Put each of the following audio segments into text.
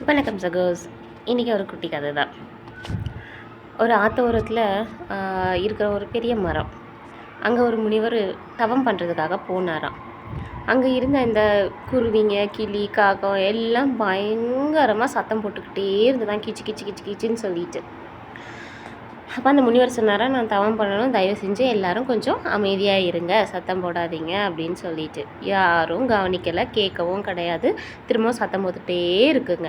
வணக்கம் சகோஸ். இன்றைக்கி ஒரு குட்டி கதை தான். ஒரு ஆத்தோரத்தில் இருக்கிற ஒரு பெரிய மரம். அங்கே ஒரு முனிவர் தவம் பண்ணுறதுக்காக போனாராம். அங்கே இருந்த இந்த குருவிங்க, கிளி, காகம் எல்லாம் பயங்கரமாக சத்தம் போட்டுக்கிட்டே இருந்துதான் கிச்சு கிச்சு கிச்சு கிச்சுன்னு சொல்லிட்டு. அப்போ அந்த முனிவர் சொன்னாரா, நான் தவம் பண்ணணும், தயவு செஞ்சு எல்லாரும் கொஞ்சம் அமைதியாக இருங்க, சத்தம் போடாதீங்க அப்படின்னு சொல்லிட்டு. யாரும் கவனிக்கலை, கேட்கவும் கிடையாது. திரும்பவும் சத்தம் போட்டுகிட்டே இருக்குங்க.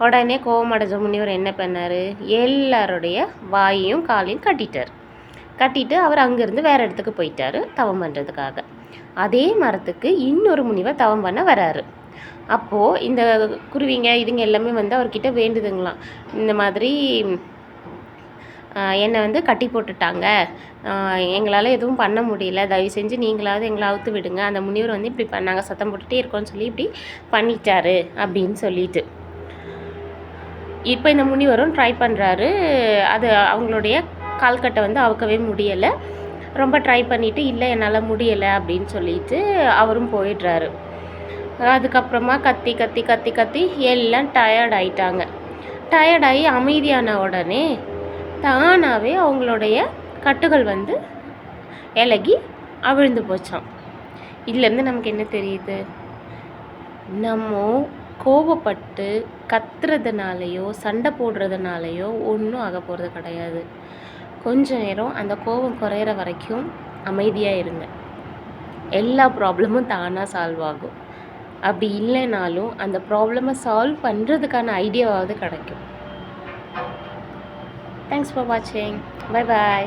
உடனே கோவமடைஞ்ச முனிவர் என்ன பண்ணார், எல்லாருடைய வாயையும் காலையும் கட்டிட்டு அவர் அங்கேருந்து வேறு இடத்துக்கு போயிட்டார் தவம் பண்ணுறதுக்காக. அதே மரத்துக்கு இன்னொரு முனிவர் தவம் பண்ண வராரு. அப்போது இந்த குருவிங்க இதுங்க எல்லாமே வந்து அவர்கிட்ட வேண்டுதுங்களாம், இந்த மாதிரி என்னை கட்டி போட்டுட்டாங்க, எங்களால் எதுவும் பண்ண முடியல, தயவு செஞ்சு நீங்களாவது எங்களை அவுத்து விடுங்க, அந்த முனிவர் இப்படி நாங்கள் சத்தம் போட்டுகிட்டே இருக்கோன்னு சொல்லி இப்படி பண்ணிட்டாரு அப்படின்னு சொல்லிட்டு. இப்போ இந்த முனிவரும் ட்ரை பண்ணுறாரு. அது அவங்களுடைய கால்கட்டை அவுக்கவே முடியலை. ரொம்ப ட்ரை பண்ணிவிட்டு இல்லை என்னால் முடியலை அப்படின்னு சொல்லிட்டு அவரும் போயிடுறாரு. அதுக்கப்புறமா கத்தி கத்தி கத்தி கத்தி எல்லாம் டயர்ட் ஆகிட்டாங்க. டயர்டாகி அமைதியான உடனே தானாகவே அவங்களுடைய கட்டுகள் இலகி அவிழ்ந்து போச்சான். இதுலேருந்து நமக்கு என்ன தெரியுது, நம்ம கோபப்பட்டு கத்துறதுனாலையோ சண்டை போடுறதுனாலையோ ஒன்றும் ஆக போகிறது கிடையாது. கொஞ்ச நேரம் அந்த கோபம் குறையிற வரைக்கும் அமைதியாக இருங்க, எல்லா ப்ராப்ளமும் தானாக சால்வ் ஆகும். அப்படி இல்லைனாலும் அந்த ப்ராப்ளமை சால்வ் பண்ணுறதுக்கான ஐடியாவாவது கிடைக்கும். Thanks for watching. Bye bye.